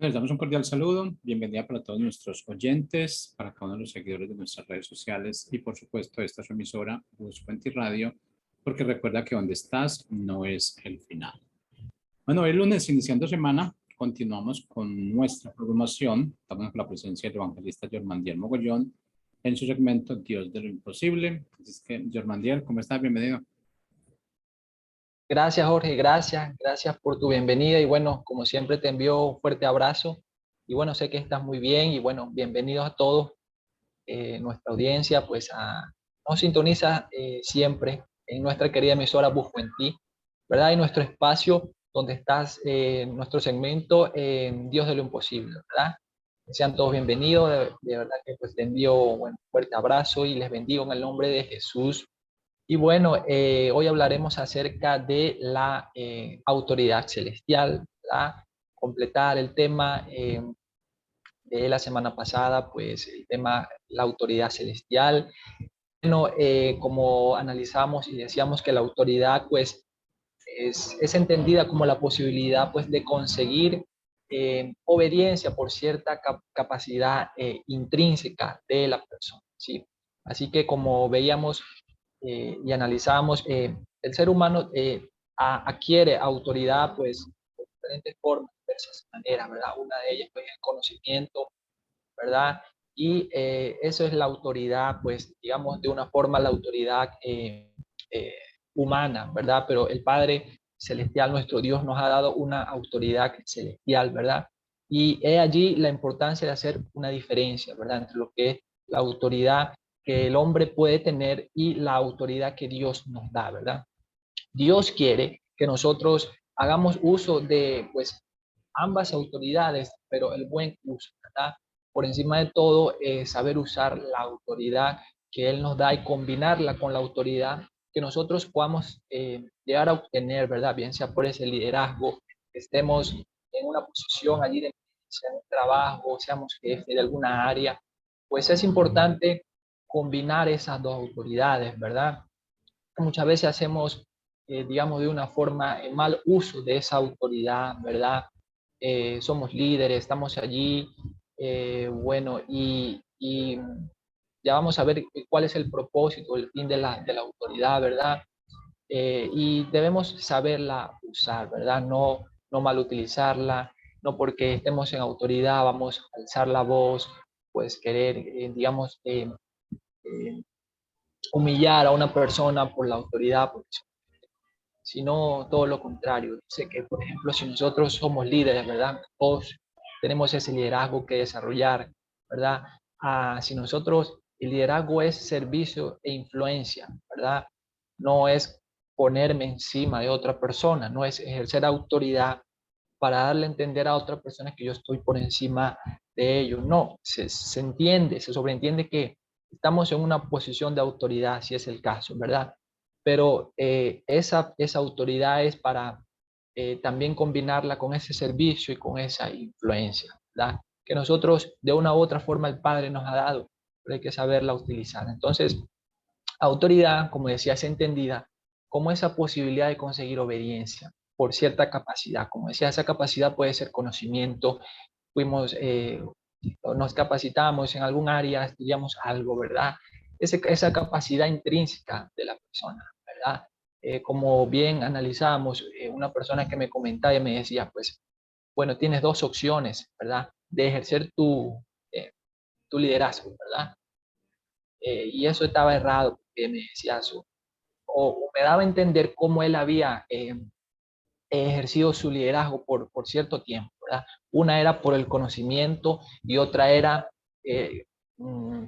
Les damos un cordial saludo, bienvenida para todos nuestros oyentes, para cada uno de los seguidores de nuestras redes sociales y por supuesto esta es su emisora Buscuenti Radio, porque recuerda que donde estás no es el final. Bueno, hoy lunes, iniciando semana, continuamos con nuestra programación. Estamos con la presencia del evangelista Jormandiel Mogollón en su segmento Dios de lo Imposible. Así es que, Jormandiel, ¿cómo estás? Bienvenido. Gracias, Jorge, gracias por tu bienvenida y bueno, como siempre te envío un fuerte abrazo y bueno, sé que estás muy bien y bueno, bienvenidos a todos, nuestra audiencia, pues nos sintoniza siempre en nuestra querida emisora Busco en Ti, ¿verdad? Y nuestro espacio donde estás, nuestro segmento Dios de lo Imposible, ¿verdad? Sean todos bienvenidos, de verdad que pues te envío un fuerte abrazo y les bendigo en el nombre de Jesús. Y bueno, hoy hablaremos acerca de la autoridad celestial, ¿verdad? Completar el tema de la semana pasada, pues el tema la autoridad celestial. Bueno, como analizamos y decíamos que la autoridad pues es entendida como la posibilidad pues de conseguir obediencia por cierta capacidad intrínseca de la persona, ¿sí? Así que como veíamos y analizamos, el ser humano adquiere autoridad pues de diferentes formas, diversas maneras, ¿verdad? Una de ellas pues el conocimiento, ¿verdad? Y eso es la autoridad, pues digamos de una forma la autoridad eh, humana, ¿verdad? Pero el Padre Celestial, nuestro Dios, nos ha dado una autoridad celestial, ¿verdad? Y es allí la importancia de hacer una diferencia, ¿verdad? Entre lo que es la autoridad que el hombre puede tener y la autoridad que Dios nos da, ¿verdad? Dios quiere que nosotros hagamos uso de, pues, ambas autoridades, pero el buen uso, ¿verdad? Por encima de todo, saber usar la autoridad que Él nos da y combinarla con la autoridad que nosotros podamos llegar a obtener, ¿verdad? Bien sea por ese liderazgo, que estemos en una posición allí de sea en un trabajo, seamos jefe de alguna área, pues es importante combinar esas dos autoridades, ¿verdad? Muchas veces hacemos, digamos, de una forma mal uso de esa autoridad, ¿verdad? Somos líderes, estamos allí, bueno, y ya vamos a ver cuál es el propósito, el fin de la autoridad, ¿verdad? Y debemos saberla usar, ¿verdad? No mal utilizarla, no porque estemos en autoridad vamos a alzar la voz, pues querer, digamos, humillar a una persona por la autoridad, sino todo lo contrario. Sé que, por ejemplo, si nosotros somos líderes, ¿verdad? Todos tenemos ese liderazgo que desarrollar, ¿verdad? Si nosotros, el liderazgo es servicio e influencia, ¿verdad? No es ponerme encima de otra persona, no es ejercer autoridad para darle a entender a otra persona que yo estoy por encima de ellos. No, se entiende, se sobreentiende que estamos en una posición de autoridad, si es el caso, ¿verdad? Pero esa autoridad es para también combinarla con ese servicio y con esa influencia, ¿verdad? Que nosotros de una u otra forma el Padre nos ha dado, pero hay que saberla utilizar. Entonces, autoridad, como decía, es entendida como esa posibilidad de conseguir obediencia por cierta capacidad. Como decía, esa capacidad puede ser conocimiento, fuimos, nos capacitamos en algún área, estudiamos algo, ¿verdad? Esa capacidad intrínseca de la persona, ¿verdad? Como bien analizamos, una persona que me comentaba y me decía, pues, bueno, tienes dos opciones, ¿verdad? De ejercer tu liderazgo, ¿verdad? Y eso estaba errado, porque me decía eso, o me daba a entender cómo él había ejercido su liderazgo por cierto tiempo, ¿verdad? Una era por el conocimiento y otra era eh,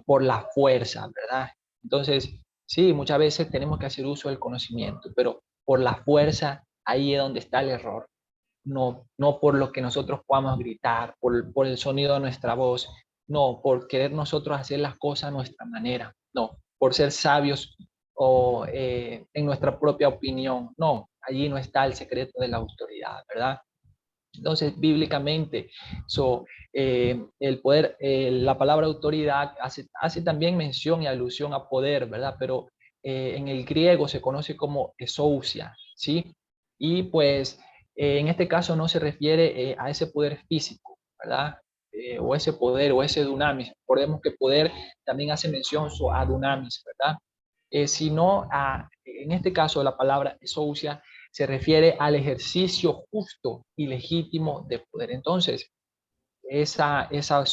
por la fuerza, ¿verdad? Entonces, sí, muchas veces tenemos que hacer uso del conocimiento, pero por la fuerza, ahí es donde está el error. No por lo que nosotros podamos gritar, por el sonido de nuestra voz, no, por querer nosotros hacer las cosas a nuestra manera, no, por ser sabios o en nuestra propia opinión, no, allí no está el secreto de la autoridad, ¿verdad? Entonces, bíblicamente, el poder, la palabra autoridad hace también mención y alusión a poder, ¿verdad? Pero en el griego se conoce como exousia, ¿sí? Y pues en este caso no se refiere a ese poder físico, ¿verdad? O ese poder o ese dunamis. Recordemos que poder también hace mención a dunamis, ¿verdad? Sino en este caso la palabra exousia se refiere al ejercicio justo y legítimo de poder. Entonces, esa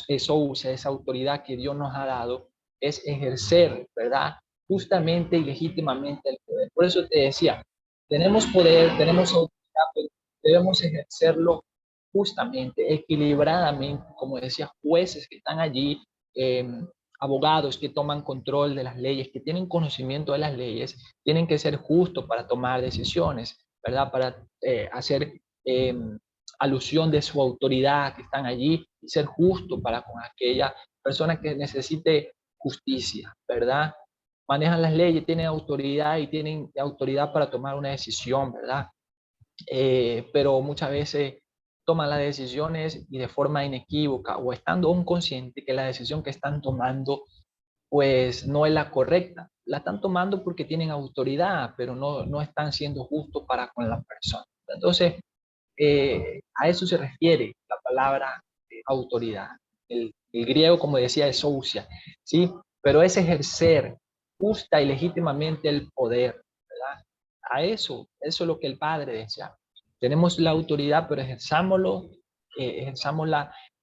exousia, esa autoridad que Dios nos ha dado, es ejercer, ¿verdad? Justamente y legítimamente el poder. Por eso te decía, tenemos poder, tenemos autoridad, pero debemos ejercerlo justamente, equilibradamente, como decía, jueces que están allí, eh, abogados que toman control de las leyes, que tienen conocimiento de las leyes, tienen que ser justos para tomar decisiones, ¿verdad? Para hacer alusión de su autoridad, que están allí, y ser justo para con aquella persona que necesite justicia, ¿verdad? Manejan las leyes, tienen autoridad y tienen autoridad para tomar una decisión, ¿verdad? Pero muchas veces toman las decisiones y de forma inequívoca o estando aún consciente que la decisión que están tomando pues no es la correcta. La están tomando porque tienen autoridad, pero no están siendo justos para con la persona. Entonces, a eso se refiere la palabra autoridad. El griego, como decía, es ousia, ¿sí? Pero es ejercer justa y legítimamente el poder, ¿verdad? A eso es lo que el Padre desea. Tenemos la autoridad, pero ejerzámosla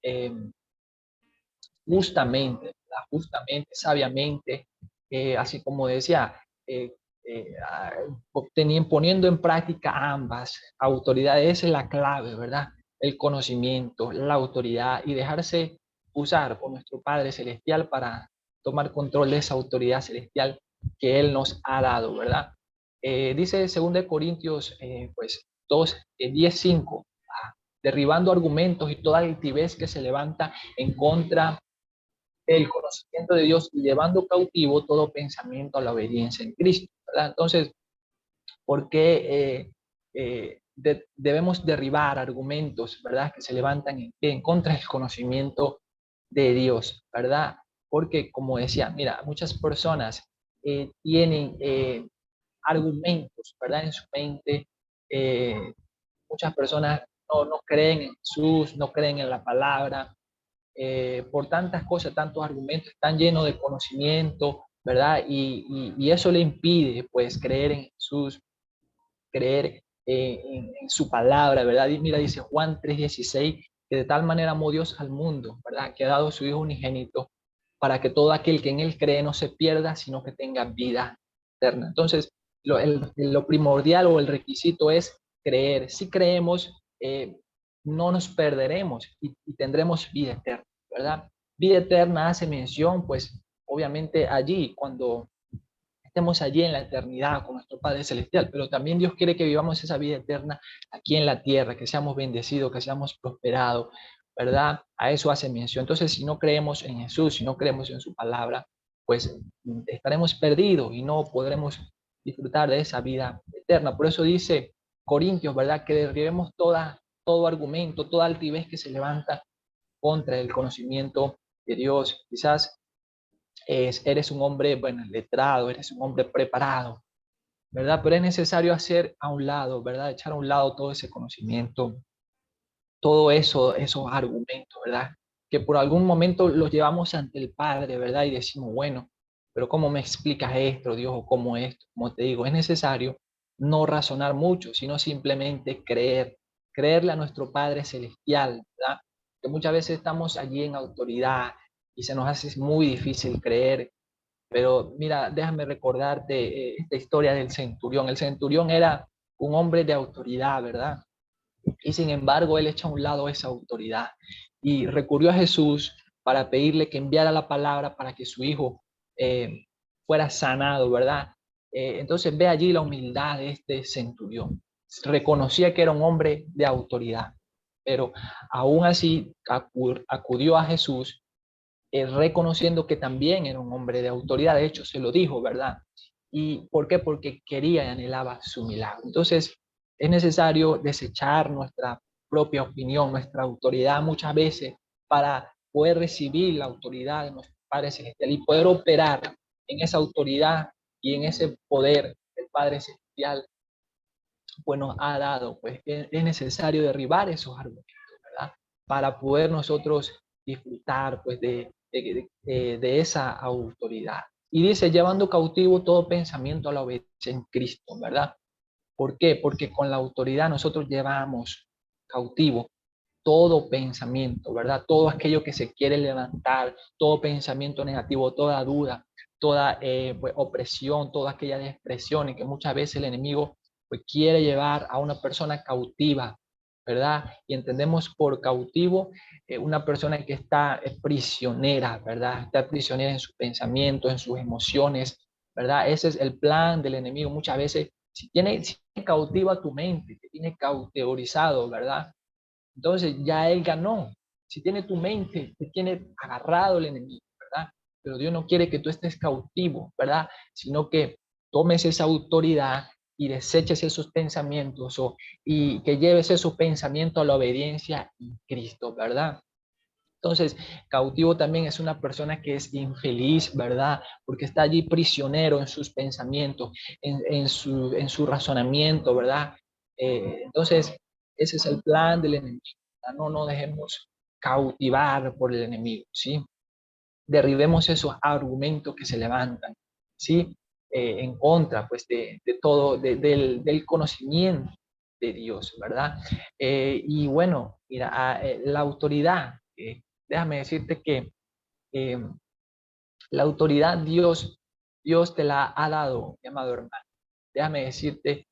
eh, justamente, ¿verdad? Justamente, sabiamente, así como decía, eh, poniendo en práctica ambas autoridades, esa es la clave, ¿verdad? El conocimiento, la autoridad y dejarse usar por nuestro Padre Celestial para tomar control de esa autoridad celestial que Él nos ha dado, ¿verdad? Dice 2 Corintios pues 2, 10, 5, derribando argumentos y toda altivez que se levanta en contra el conocimiento de Dios y llevando cautivo todo pensamiento a la obediencia en Cristo, ¿verdad? Entonces, ¿por qué debemos derribar argumentos, ¿verdad? Que se levantan en contra del conocimiento de Dios, ¿verdad? Porque, como decía, mira, muchas personas tienen argumentos, ¿verdad? En su mente, muchas personas no creen en Jesús, no creen en la palabra, por tantas cosas, tantos argumentos, están llenos de conocimiento, ¿verdad? Y eso le impide, pues, creer en Jesús, creer en su palabra, ¿verdad? Y mira, dice Juan 3:16, que de tal manera amó Dios al mundo, ¿verdad? Que ha dado su Hijo unigénito para que todo aquel que en Él cree no se pierda, sino que tenga vida eterna. Entonces, lo primordial o el requisito es creer. Si creemos, no nos perderemos y tendremos vida eterna, ¿verdad? Vida eterna hace mención, pues, obviamente allí, cuando estemos allí en la eternidad con nuestro Padre Celestial, pero también Dios quiere que vivamos esa vida eterna aquí en la tierra, que seamos bendecidos, que seamos prosperados, ¿verdad? A eso hace mención. Entonces, si no creemos en Jesús, si no creemos en su palabra, pues estaremos perdidos y no podremos disfrutar de esa vida eterna. Por eso dice Corintios, ¿verdad? Que derribemos todo argumento, toda altivez que se levanta contra el conocimiento de Dios. Quizás eres un hombre, bueno, letrado, eres un hombre preparado, ¿verdad? Pero es necesario hacer a un lado, ¿verdad? Echar a un lado todo ese conocimiento, todo eso, esos argumentos, ¿verdad? Que por algún momento los llevamos ante el Padre, ¿verdad? Y decimos, bueno, pero ¿cómo me explicas esto, Dios? ¿O cómo esto? Como te digo, es necesario no razonar mucho, sino simplemente creerle a nuestro Padre Celestial, ¿verdad? Que muchas veces estamos allí en autoridad y se nos hace muy difícil creer. Pero mira, déjame recordarte esta historia del centurión. El centurión era un hombre de autoridad, ¿verdad? Y sin embargo, él echa a un lado esa autoridad y recurrió a Jesús para pedirle que enviara la palabra para que su hijo fuera sanado, ¿verdad? Entonces ve allí la humildad de este centurión. Reconocía que era un hombre de autoridad, pero aún así acudió a Jesús reconociendo que también era un hombre de autoridad. De hecho, se lo dijo, ¿verdad? ¿Y por qué? Porque quería y anhelaba su milagro. Entonces, es necesario desechar nuestra propia opinión, nuestra autoridad muchas veces para poder recibir la autoridad de nuestro Padre Celestial y poder operar en esa autoridad y en ese poder del Padre Celestial, pues nos ha dado. Pues es necesario derribar esos argumentos, ¿verdad? para poder nosotros disfrutar pues de esa autoridad. Y dice, llevando cautivo todo pensamiento a la obediencia en Cristo, ¿verdad? ¿Por qué? Porque con la autoridad nosotros llevamos cautivo todo pensamiento, ¿verdad? Todo aquello que se quiere levantar, todo pensamiento negativo, toda duda, toda pues, opresión, todas aquellas expresiones que muchas veces el enemigo pues, quiere llevar a una persona cautiva, ¿verdad? Y entendemos por cautivo una persona que está prisionera, ¿verdad? Está prisionera en sus pensamientos, en sus emociones, ¿verdad? Ese es el plan del enemigo. Muchas veces, si tiene cautiva tu mente, te tiene cauterizado, ¿verdad? Entonces ya él ganó. Si tiene tu mente, te tiene agarrado el enemigo, ¿verdad? Pero Dios no quiere que tú estés cautivo, ¿verdad? Sino que tomes esa autoridad y deseches esos pensamientos y que lleves esos pensamientos a la obediencia en Cristo, ¿verdad? Entonces, cautivo también es una persona que es infeliz, ¿verdad? Porque está allí prisionero en sus pensamientos, en su razonamiento, ¿verdad? Entonces, ese es el plan del enemigo. ¿Verdad? No nos dejemos cautivar por el enemigo, ¿sí? Derribemos esos argumentos que se levantan, ¿sí? En contra, pues, de todo, del conocimiento de Dios, ¿verdad? Y bueno, mira, la autoridad, déjame decirte que eh, la autoridad Dios te la ha dado, mi amado hermano. Déjame decirte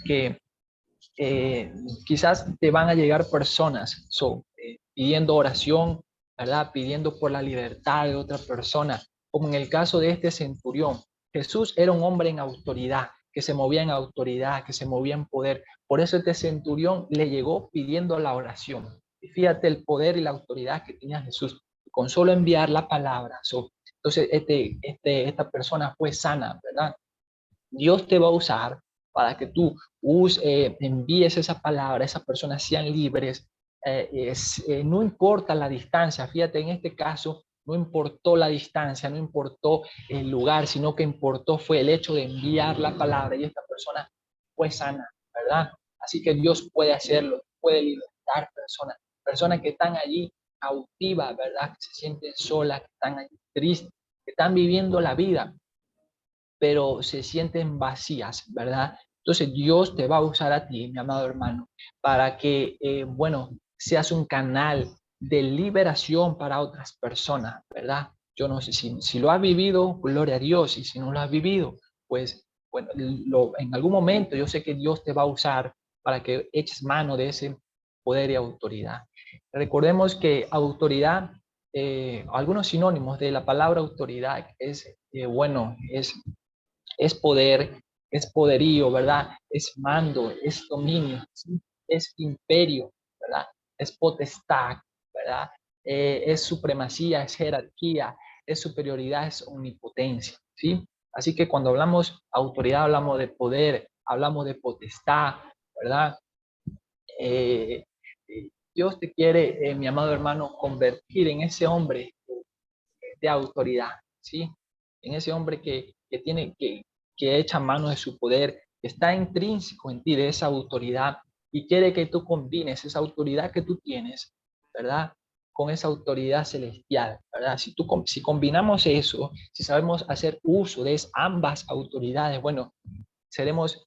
que quizás te van a llegar personas pidiendo oración, ¿verdad? Pidiendo por la libertad de otra persona, como en el caso de este centurión. Jesús era un hombre en autoridad, que se movía en autoridad, que se movía en poder. Por eso este centurión le llegó pidiendo la oración. Y fíjate el poder y la autoridad que tenía Jesús con solo enviar la palabra. Entonces, esta persona fue sana, ¿verdad? Dios te va a usar para que tú envíes esa palabra, esas personas sean libres. No importa la distancia, fíjate, en este caso no importó la distancia, no importó el lugar, sino que importó fue el hecho de enviar la palabra y esta persona fue sana, ¿verdad? Así que Dios puede hacerlo, puede libertar personas que están allí cautivas, ¿verdad? Que se sienten solas, que están allí tristes, que están viviendo la vida, pero se sienten vacías, ¿verdad? Entonces Dios te va a usar a ti, mi amado hermano, para que, bueno, seas un canal de liberación para otras personas, ¿verdad? Yo no sé si lo has vivido, gloria a Dios, y si no lo has vivido, pues, bueno, en algún momento yo sé que Dios te va a usar para que eches mano de ese poder y autoridad. Recordemos que autoridad, algunos sinónimos de la palabra autoridad es, bueno, es poder, es poderío, ¿verdad? Es mando, es dominio, ¿sí? Es imperio, ¿verdad? Es potestad, ¿verdad? Es supremacía, es jerarquía, es superioridad, es omnipotencia, ¿sí? Así que cuando hablamos autoridad, hablamos de poder, hablamos de potestad, ¿verdad? Eh, Dios te quiere, mi amado hermano, convertir en ese hombre de autoridad, ¿sí? En ese hombre que echa mano de su poder, que está intrínseco en ti, de esa autoridad, y quiere que tú combines esa autoridad que tú tienes, ¿verdad? Con esa autoridad celestial, ¿verdad? Si combinamos eso, si sabemos hacer uso de ambas autoridades, bueno, seremos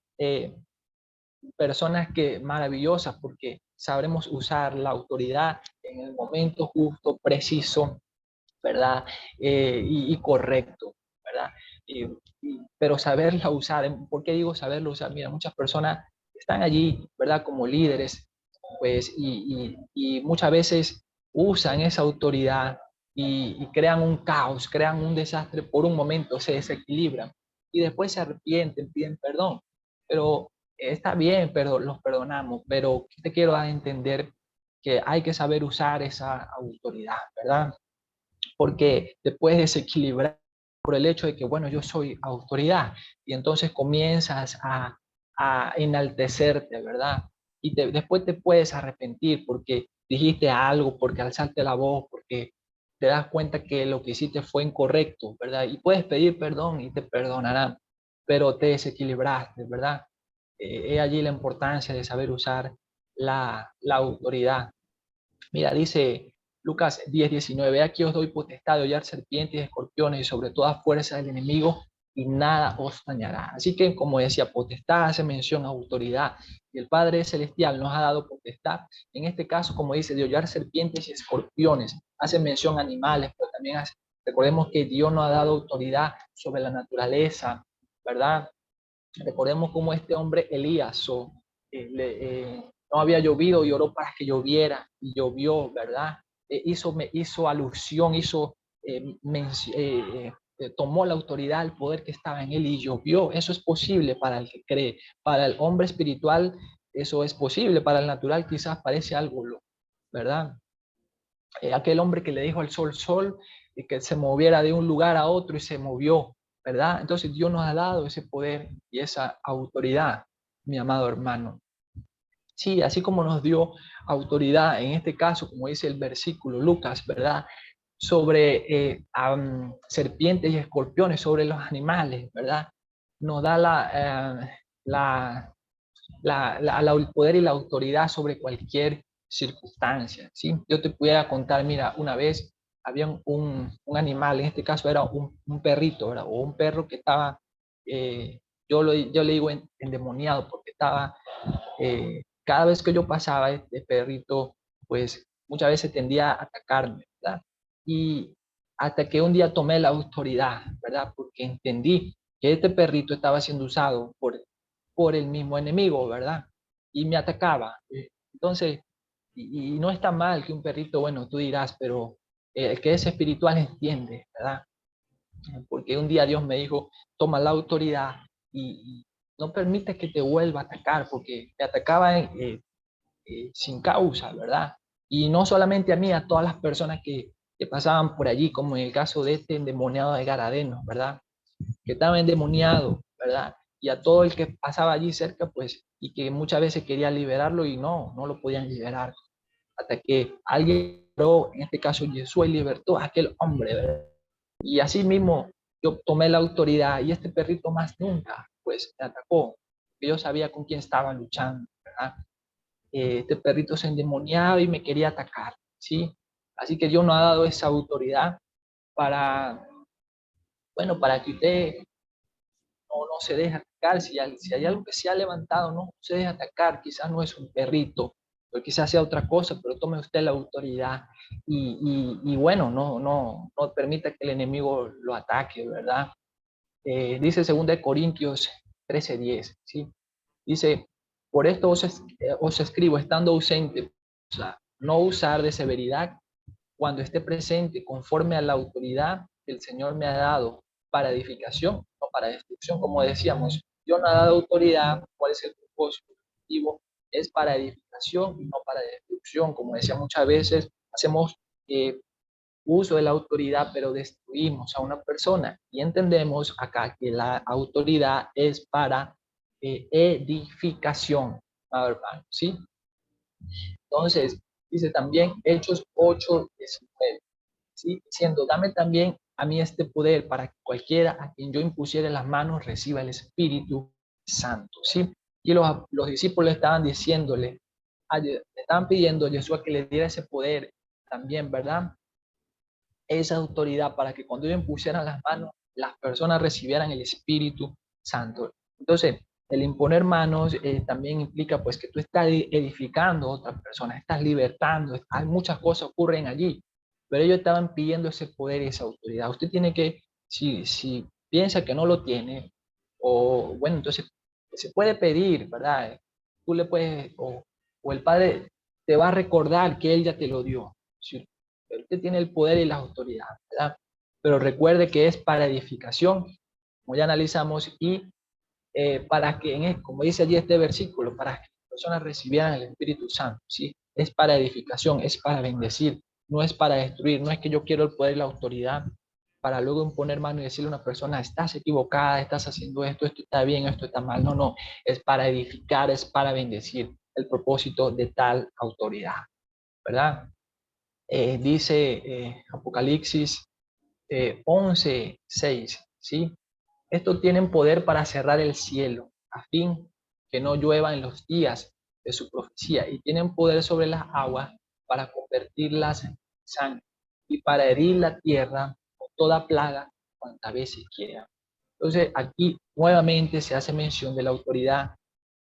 personas maravillosas porque sabremos usar la autoridad en el momento justo, preciso, ¿verdad? Y correcto, ¿verdad? Pero saberla usar, ¿por qué digo saberlo usar? Mira, muchas personas están allí, ¿verdad? Como líderes, pues, y muchas veces usan esa autoridad y crean un caos, crean un desastre por un momento, se desequilibran y después se arrepienten, piden perdón. Pero está bien, pero los perdonamos, pero te quiero dar a entender que hay que saber usar esa autoridad, ¿verdad? Porque te puedes desequilibrar por el hecho de que, bueno, yo soy autoridad, y entonces comienzas a enaltecerte, ¿verdad? Y después te puedes arrepentir porque dijiste algo, porque alzaste la voz, porque te das cuenta que lo que hiciste fue incorrecto, ¿verdad? Y puedes pedir perdón y te perdonarán, pero te desequilibraste, ¿verdad? He allí la importancia de saber usar la autoridad. Mira, dice Lucas 10:19, aquí os doy potestad de hollar serpientes y escorpiones y sobre toda fuerza del enemigo y nada os dañará. Así que, como decía, potestad hace mención a autoridad y el Padre Celestial nos ha dado potestad. En este caso, como dice, de hollar serpientes y escorpiones, hace mención a animales, pero también recordemos que Dios nos ha dado autoridad sobre la naturaleza, ¿verdad? Recordemos cómo este hombre Elías no había llovido y oró para que lloviera y llovió, ¿verdad? Hizo alusión, tomó la autoridad, el poder que estaba en él y llovió. Eso es posible para el que cree. Para el hombre espiritual eso es posible, para el natural quizás parece algo loco, ¿verdad? Aquel hombre que le dijo al sol, sol, y que se moviera de un lugar a otro y se movió, ¿verdad? Entonces Dios nos ha dado ese poder y esa autoridad, mi amado hermano. Sí, así como nos dio autoridad, en este caso, como dice el versículo Lucas, ¿verdad? Sobre serpientes y escorpiones, sobre los animales, ¿verdad? Nos da el poder y la autoridad sobre cualquier circunstancia, ¿sí? Yo te pudiera contar, mira, una vez había un animal, en este caso era un perrito, ¿verdad? O un perro que estaba, yo le digo endemoniado, porque estaba, cada vez que yo pasaba, este perrito, pues muchas veces tendía a atacarme, ¿verdad? Y hasta que un día tomé la autoridad, ¿verdad? Porque entendí que este perrito estaba siendo usado por el mismo enemigo, ¿verdad? Y me atacaba. Entonces, y no está mal que un perrito, bueno, tú dirás, pero el que es espiritual entiende, ¿verdad? Porque un día Dios me dijo, toma la autoridad y no permites que te vuelva a atacar, porque te atacaba sin causa, ¿verdad? Y no solamente a mí, a todas las personas que pasaban por allí, como en el caso de este endemoniado de Garadeno, ¿verdad? Que estaba endemoniado, ¿verdad? Y a todo el que pasaba allí cerca, pues, y que muchas veces quería liberarlo y no lo podían liberar. Hasta que alguien, en este caso Jesús, libertó a aquel hombre, ¿verdad? Y así mismo yo tomé la autoridad y este perrito más nunca, pues, me atacó. Yo sabía con quién estaba luchando, ¿verdad? Este perrito se endemoniaba y me quería atacar, ¿sí? Así que Dios nos ha dado esa autoridad para, bueno, para que usted no se deje atacar, si hay algo que se ha levantado, no se deje atacar, quizás no es un perrito, o quizás sea otra cosa, pero tome usted la autoridad y bueno, no permita que el enemigo lo ataque, ¿verdad? Dice 2 Corintios 13:10, ¿sí? Dice, por esto os escribo, estando ausente, o sea, no usar de severidad cuando esté presente conforme a la autoridad que el Señor me ha dado para edificación, no para destrucción, como decíamos. Dios nos ha dado autoridad, ¿cuál es el propósito? El objetivo es para edificación y no para destrucción. Como decía, muchas veces hacemos uso de la autoridad, pero destruimos a una persona. Y entendemos acá que la autoridad es para edificación, hermano, ¿sí? Entonces, dice también Hechos 8:19, ¿sí? Diciendo, dame también a mí este poder para que cualquiera a quien yo impusiere las manos reciba el Espíritu Santo, ¿sí? Y los discípulos estaban diciéndole, estaban pidiendo a Jesús que le diera ese poder también, ¿verdad? Esa autoridad para que cuando ellos impusieran las manos, las personas recibieran el Espíritu Santo. Entonces, el imponer manos también implica pues que tú estás edificando a otras personas, estás libertando, hay muchas cosas ocurren allí, pero ellos estaban pidiendo ese poder y esa autoridad. Usted tiene que, si piensa que no lo tiene, o bueno, entonces se puede pedir, ¿verdad? Tú le puedes, o el Padre te va a recordar que Él ya te lo dio. Si usted tiene el poder y la autoridad, ¿verdad? Pero recuerde que es para edificación, como ya analizamos, y para que, como dice allí este versículo, para que las personas recibieran el Espíritu Santo, ¿sí? Es para edificación, es para bendecir, no es para destruir, no es que yo quiero el poder y la autoridad para luego imponer mano y decirle a una persona, estás equivocada, estás haciendo esto, esto está bien, esto está mal. No, es para edificar, es para bendecir el propósito de tal autoridad, ¿verdad? Dice Apocalipsis 11:6, ¿sí? Estos tienen poder para cerrar el cielo, a fin que no llueva en los días de su profecía, y tienen poder sobre las aguas para convertirlas en sangre y para herir la tierra con toda plaga cuantas veces quiera. Entonces aquí nuevamente se hace mención de la autoridad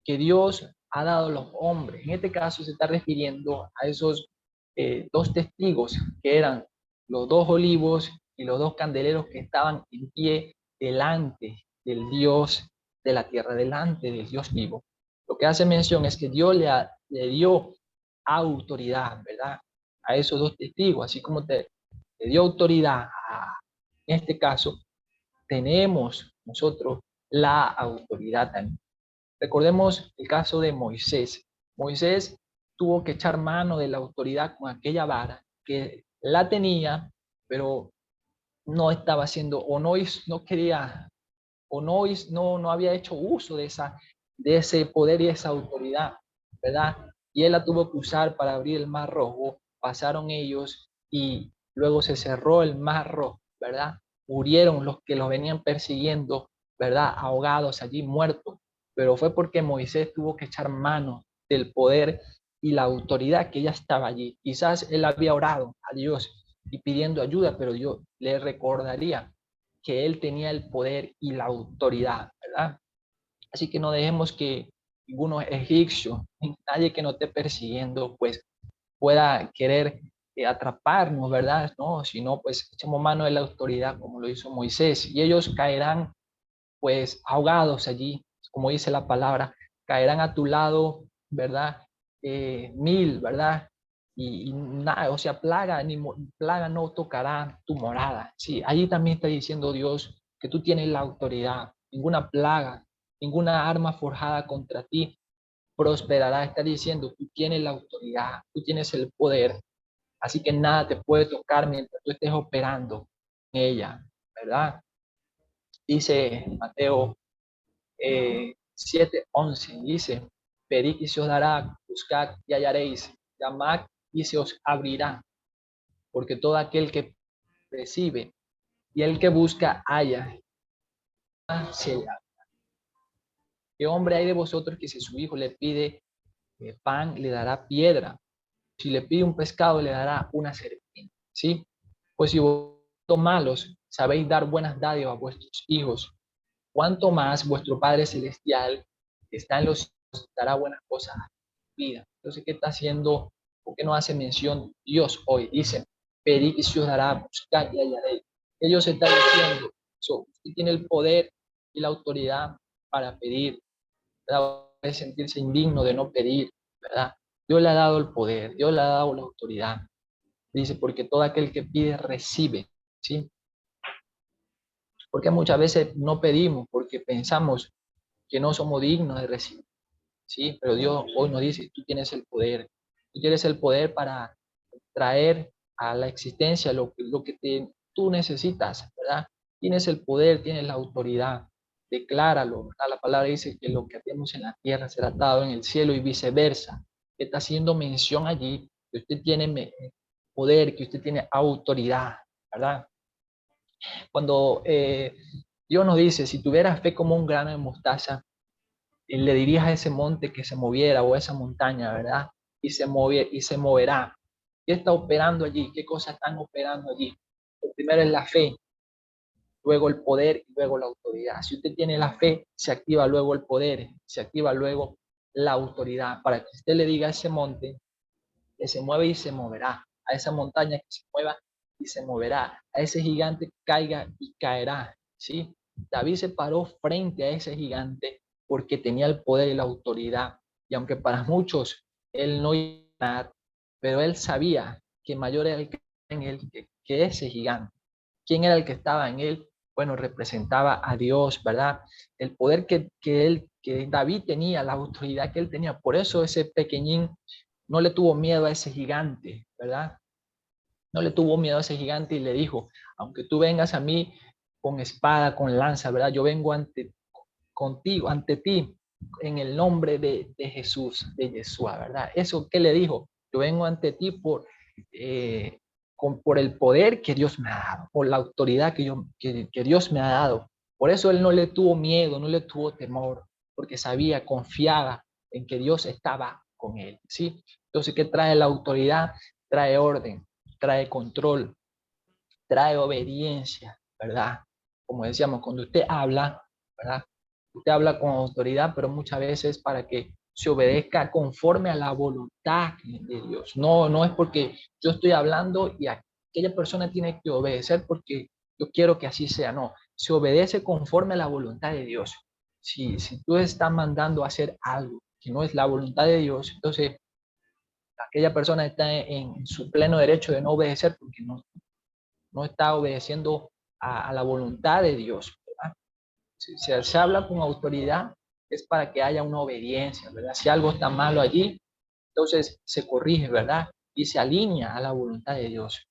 que Dios ha dado a los hombres. En este caso se está refiriendo a esos dos testigos que eran los dos olivos y los dos candeleros que estaban en pie delante del Dios de la tierra, delante del Dios vivo. Lo que hace mención es que Dios le dio autoridad, ¿verdad? A esos dos testigos, así como le dio autoridad en este caso, tenemos nosotros la autoridad también. Recordemos el caso de Moisés. Moisés tuvo que echar mano de la autoridad con aquella vara que la tenía, pero no estaba haciendo o no quería o no había hecho uso de ese poder y esa autoridad, ¿verdad? Y él la tuvo que usar para abrir el Mar Rojo. Pasaron ellos y luego se cerró el Mar Rojo, ¿verdad? Murieron los que los venían persiguiendo, ¿verdad? Ahogados allí, muertos. Pero fue porque Moisés tuvo que echar mano del poder y la autoridad que ya estaba allí. Quizás él había orado a Dios y pidiendo ayuda, pero Dios le recordaría que él tenía el poder y la autoridad, ¿verdad? Así que no dejemos que ninguno egipcio, nadie que nos esté persiguiendo, pues pueda querer atraparnos, ¿verdad? No, sino pues echemos mano de la autoridad como lo hizo Moisés y ellos caerán pues ahogados allí, como dice la palabra, caerán a tu lado, ¿verdad? 1000, ¿verdad? Y nada, o sea, plaga no tocará tu morada. Sí, allí también está diciendo Dios que tú tienes la autoridad, ninguna plaga, ninguna arma forjada contra ti prosperará. Está diciendo, tú tienes la autoridad, tú tienes el poder, así que nada te puede tocar mientras tú estés operando en ella, ¿verdad? Dice Mateo 7:11 dice, pedid y se os dará, buscad y hallaréis, llamad y se os abrirá, porque todo aquel que recibe y el que busca halla. ¿Qué hombre hay de vosotros que si su hijo le pide pan, le dará piedra? Si le pide un pescado, le dará una serpiente, ¿sí? Pues si vosotros malos sabéis dar buenas dádivas a vuestros hijos, cuánto más vuestro Padre Celestial que está en los cielos dará buenas cosas a vida. Entonces, ¿qué está haciendo? ¿Por qué no hace mención Dios hoy? Dice, pedid y se os dará, buscad y hallaréis. Ellos están diciendo, usted tiene el poder y la autoridad para pedir, ¿verdad? Puede sentirse indigno de no pedir, ¿verdad? Dios le ha dado el poder, Dios le ha dado la autoridad. Dice, porque todo aquel que pide, recibe, ¿sí? Porque muchas veces no pedimos porque pensamos que no somos dignos de recibir, ¿sí? Pero Dios hoy nos dice, tú tienes el poder, tú tienes el poder para traer a la existencia lo que tú necesitas, ¿verdad? Tienes el poder, tienes la autoridad, decláralo, ¿verdad? La palabra dice que lo que hacemos en la tierra será atado en el cielo y viceversa. Está haciendo mención allí que usted tiene poder, que usted tiene autoridad, ¿verdad? Cuando Dios nos dice, si tuvieras fe como un grano de mostaza, le dirías a ese monte que se moviera o a esa montaña, ¿verdad? Y se moverá. ¿Qué está operando allí? ¿Qué cosas están operando allí? Lo primero es la fe, luego el poder y luego la autoridad. Si usted tiene la fe, se activa luego el poder, se activa luego la autoridad para que usted le diga a ese monte que se mueve y se moverá, a esa montaña que se mueva y se moverá, a ese gigante que caiga y caerá, ¿sí? David se paró frente a ese gigante porque tenía el poder y la autoridad, y aunque para muchos él no iba a ganar, pero él sabía que mayor era el que en él que ese gigante. ¿Quién era el que estaba en él? Bueno, representaba a Dios, ¿verdad? El poder que David tenía, la autoridad que él tenía. Por eso ese pequeñín no le tuvo miedo a ese gigante, ¿verdad? No le tuvo miedo a ese gigante y le dijo, aunque tú vengas a mí con espada, con lanza, ¿verdad? Yo vengo contigo, ante ti, en el nombre de Jesús, de Yeshua, ¿verdad? Eso que le dijo, yo vengo ante ti por el poder que Dios me ha dado, por la autoridad que Dios me ha dado. Por eso él no le tuvo miedo, no le tuvo temor, porque sabía, confiaba en que Dios estaba con él, ¿sí? Entonces, ¿qué trae la autoridad? Trae orden, trae control, trae obediencia, ¿verdad? Como decíamos, cuando usted habla, ¿verdad? Usted habla con autoridad, pero muchas veces para que se obedezca conforme a la voluntad de Dios. No, no es porque yo estoy hablando y aquella persona tiene que obedecer porque yo quiero que así sea, no. Se obedece conforme a la voluntad de Dios. Si tú estás mandando a hacer algo que no es la voluntad de Dios, entonces aquella persona está en su pleno derecho de no obedecer porque no está obedeciendo a la voluntad de Dios, ¿verdad? Si se habla con autoridad es para que haya una obediencia, ¿verdad? Si algo está malo allí, entonces se corrige, ¿verdad? Y se alinea a la voluntad de Dios.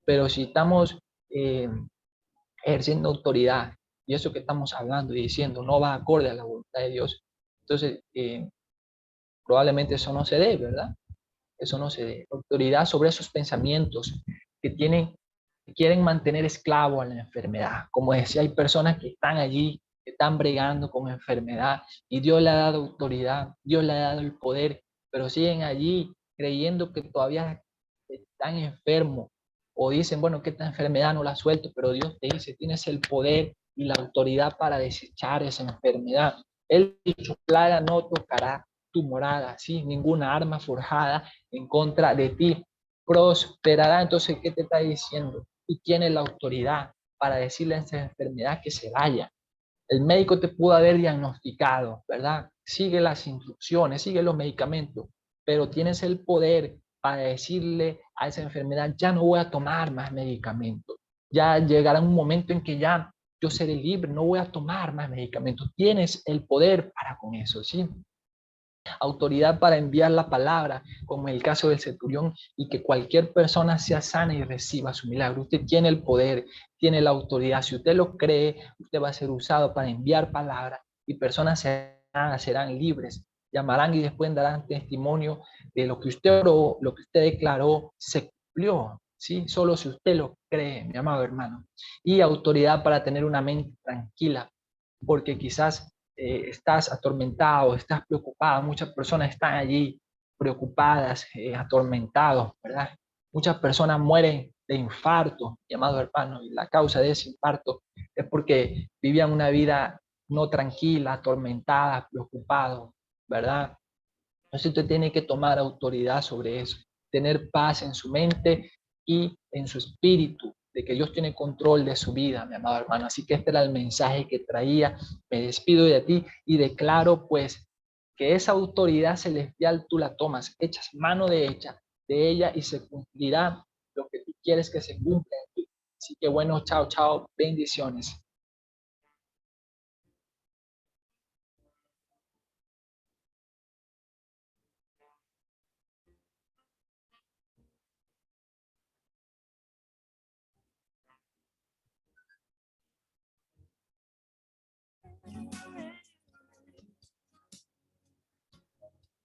Pero si estamos eh, ejerciendo autoridad y eso que estamos hablando y diciendo no va acorde a la voluntad de Dios, entonces probablemente eso no se dé, ¿verdad? Eso no se dé. Autoridad sobre esos pensamientos que que quieren mantener esclavo a la enfermedad. Como decía, hay personas que están allí, que están bregando con enfermedad y Dios le ha dado autoridad, Dios le ha dado el poder, pero siguen allí creyendo que todavía están enfermos o dicen, bueno, que esta enfermedad no la suelto, pero Dios te dice, tienes el poder y la autoridad para desechar esa enfermedad. Él dicho, plaga no tocará tu morada, ¿sí? Ninguna arma forjada en contra de ti prosperará. Entonces, ¿qué te está diciendo? Tú tienes la autoridad para decirle a esa enfermedad que se vaya. El médico te pudo haber diagnosticado, ¿verdad? Sigue las instrucciones, sigue los medicamentos, pero tienes el poder para decirle a esa enfermedad, ya no voy a tomar más medicamentos. Ya llegará un momento en que ya yo seré libre, no voy a tomar más medicamentos. Tienes el poder para con eso, ¿sí? Autoridad para enviar la palabra, como en el caso del centurión, y que cualquier persona sea sana y reciba su milagro. Usted tiene el poder, tiene la autoridad. Si usted lo cree, usted va a ser usado para enviar palabra y personas serán libres, llamarán y después darán testimonio de lo que usted oró, lo que usted declaró, se cumplió. ¿Sí? Solo si usted lo cree, mi amado hermano. Y autoridad para tener una mente tranquila, porque quizás estás atormentado, estás preocupado, muchas personas están allí preocupadas, atormentados, ¿verdad? Muchas personas mueren de infarto, llamado hermano, y la causa de ese infarto es porque vivían una vida no tranquila, atormentada, preocupado, ¿verdad? Entonces usted tiene que tomar autoridad sobre eso, tener paz en su mente y en su espíritu, de que Dios tiene control de su vida, mi amado hermano. Así que este era el mensaje que traía. Me despido de ti y declaro pues que esa autoridad celestial tú la tomas, echas mano de ella y se cumplirá lo que tú quieres que se cumpla en ti. Así que bueno, chao, chao, bendiciones.